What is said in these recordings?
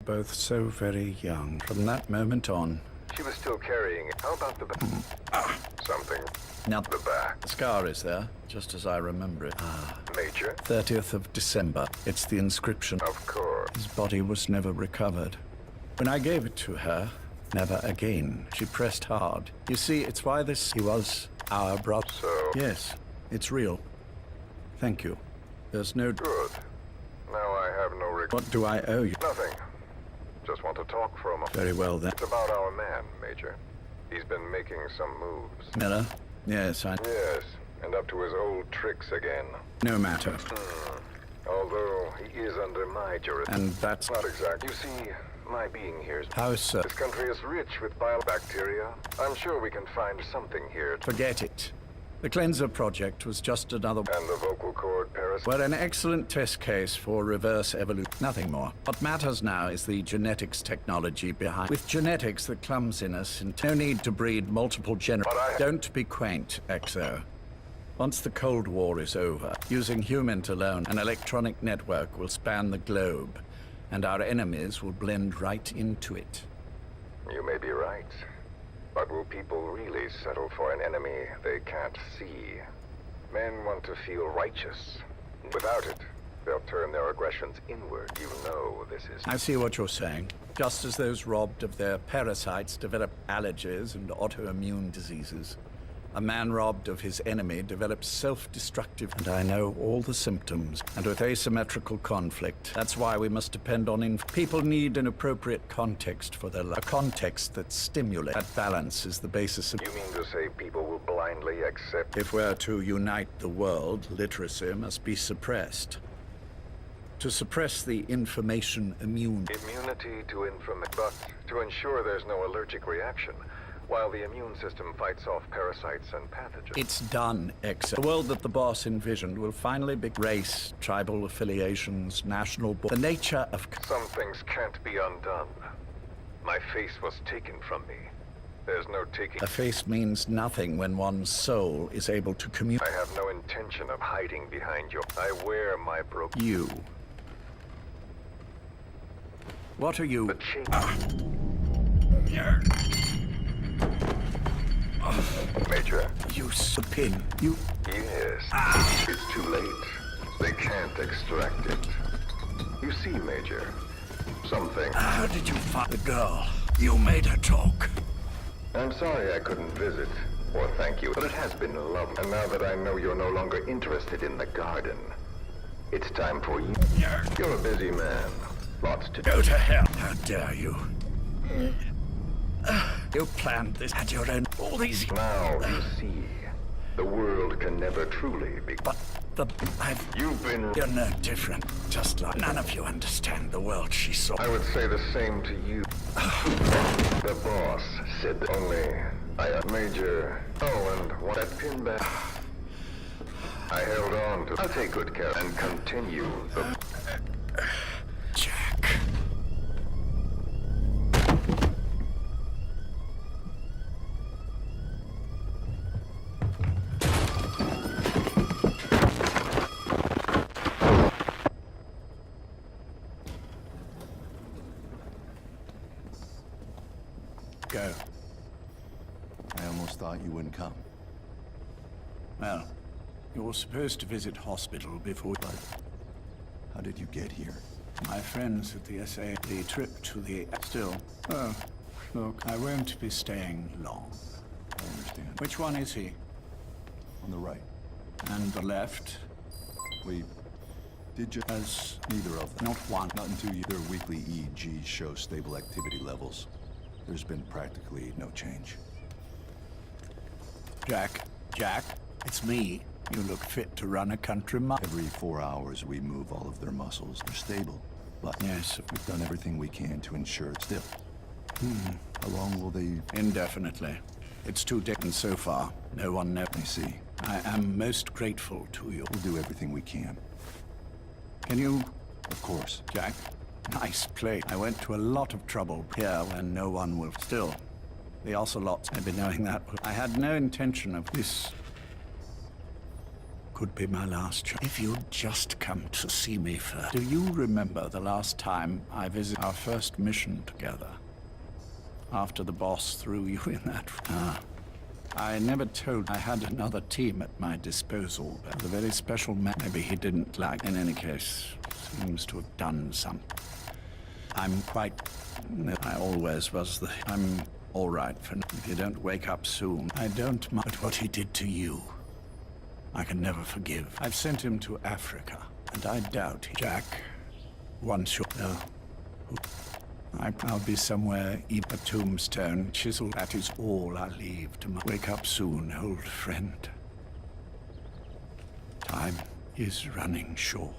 Both so very young. From that moment on. She was still carrying it. How about the back? Something. Now, The back. the scar is there, just as I remember it. Major? 30th of December. It's the inscription. Of course. His body was never recovered. When I gave it to her, never again. She pressed hard. You see, it's why he was our brother. So? Yes, it's real. Thank you. There's no... Good. Now I have no regret. What do I owe you? Nothing. Just want to talk for a moment. Very well, then. It's about our man, Major. He's been making some moves. Miller? Yes, Yes, and up to his old tricks again. No matter. Although he is under my jurisdiction. And that's... Not exact. You see, my being here is... How so? This country is rich with biobacteria. I'm sure we can find something here. Forget it. The Cleanser Project was just another... And the vocal cord parasite. We're an excellent test case for reverse evolution. Nothing more. What matters now is the genetics technology behind. With genetics, the clumsiness and no need to breed multiple Don't be quaint, Exo. Once the Cold War is over, using humans alone, an electronic network will span the globe, and our enemies will blend right into it. You may be right. But will people really settle for an enemy they can't see? Men want to feel righteous. Without it, they'll turn their aggressions inward. You know this is... I see what you're saying. Just as those robbed of their parasites develop allergies and autoimmune diseases, a man robbed of his enemy develops self-destructive... And I know all the symptoms. And with asymmetrical conflict, that's why we must depend on... People need an appropriate context for their life. A context that stimulates. That balance is the basis of... You mean to say people will blindly accept... If we're to unite the world, literacy must be suppressed. To suppress the information immune... Immunity to information, but to ensure there's no allergic reaction, while the immune system fights off parasites and pathogens. It's done, Exo. The world that the boss envisioned will finally be race, tribal affiliations, national... The nature of... Some things can't be undone. My face was taken from me. There's no taking... A face means nothing when one's soul is able to communicate. I have no intention of hiding behind your... I wear my broken... You. What are you? The chain... Major? You pin. You... Yes. It's too late. They can't extract it. You see, Major, something... How did you find the girl? You made her talk. I'm sorry I couldn't visit, or thank you, but it has been lovely. And now that I know you're no longer interested in the garden, it's time for you. You're a busy man. Lots to do. Go to hell. How dare you? You planned this at your own... All these... Now you see, the world can never truly be... But You've been... You're no different. Just like... None of you understand the world she saw. I would say the same to you. The boss said that only... Major... Oh, and what... That pin back... I held on to... I'll take good care and continue the... Jack... Go. I almost thought you wouldn't come. Well, you were supposed to visit hospital before... But how did you get here? My friends at the SA... The trip to the... Still. Oh, look, I won't be staying long. I understand. Which one is he? On the right. And the left? We did just... As... Neither of them. Not one. Not until their weekly EEGs show stable activity levels. There's been practically no change. Jack, it's me. You look fit to run a country mile. Every 4 hours we move all of their muscles. They're stable, but yes, we've done everything we can to ensure it's still. How long will they... Indefinitely. It's too distant so far. No one knows. I see. I am most grateful to you. We'll do everything we can. Can you... Of course. Jack, nice play. I went to a lot of trouble here when no one will... Still, the ocelots, I've been knowing that. I had no intention of this... could be my last chance. If you'd just come to see me first. Do you remember the last time I visited our first mission together? After the boss threw you in that... I never told I had another team at my disposal. But a very special man. Maybe he didn't like. In any case, seems to have done something. I'm quite... I always was the... I'm all right for now. If you don't wake up soon, I don't mind what he did to you. I can never forgive. I've sent him to Africa, and I doubt he... Jack, once you're... No. I'll be somewhere, even a tombstone, chiseled. That is all I leave to my... Wake up soon, old friend. Time is running short.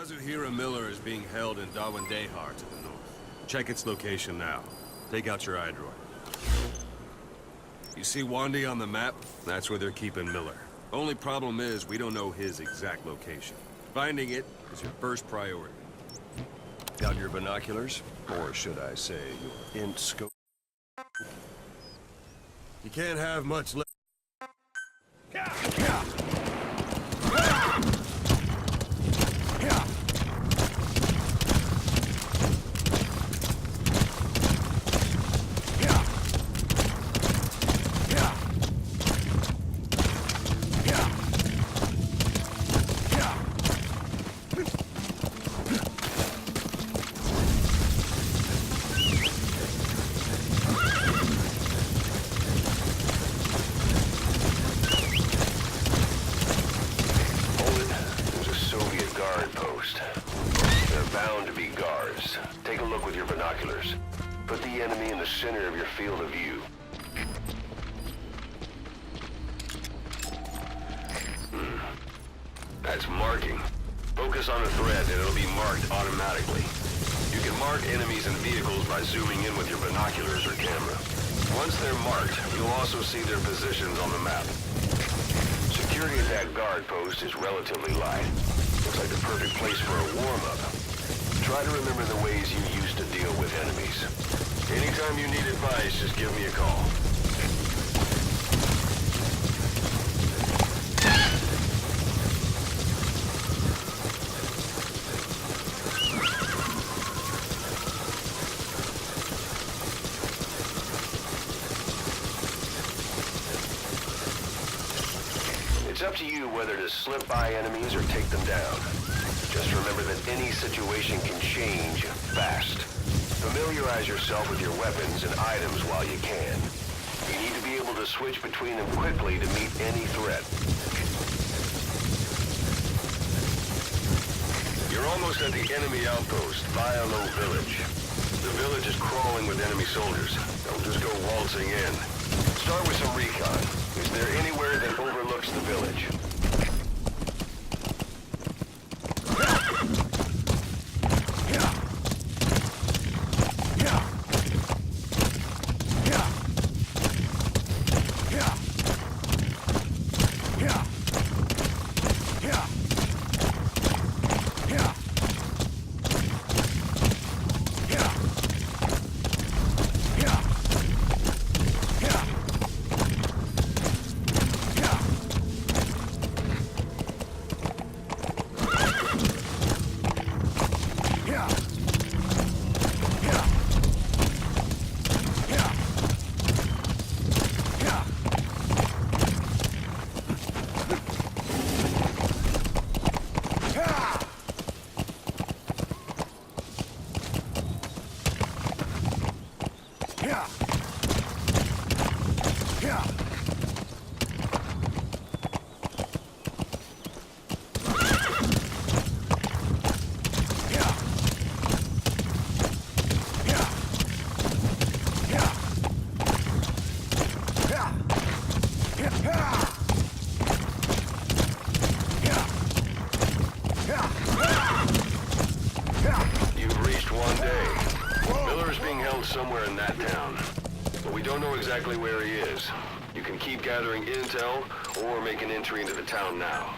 Kazuhira Miller is being held in Dawandehar to the north. Check its location now. Take out your iDroid. You see Wandi on the map? That's where they're keeping Miller. Only problem is, we don't know his exact location. Finding it is your first priority. Got your binoculars? Or should I say, your int scope? You can't have much left. bound to be guards. Take a look with your binoculars. Put the enemy in the center of your field of view. That's marking. Focus on the threat and it'll be marked automatically. You can mark enemies and vehicles by zooming in with your binoculars or camera. Once they're marked, you'll also see their positions on the map. Security at that guard post is relatively light. Looks like the perfect place for a warm-up. Try to remember the ways you used to deal with enemies. Anytime you need advice, just give me a call. It's up to you whether to slip by enemies or take them down. Just remember that any situation can change fast. Familiarize yourself with your weapons and items while you can. You need to be able to switch between them quickly to meet any threat. You're almost at the enemy outpost, Vialo Village. The village is crawling with enemy soldiers. Don't just go waltzing in. Start with some recon. Is there anywhere that overlooks the village? You've reached one day. Miller's being held somewhere in that town, but we don't know exactly where he is. You can keep gathering intel or make an entry into the town now.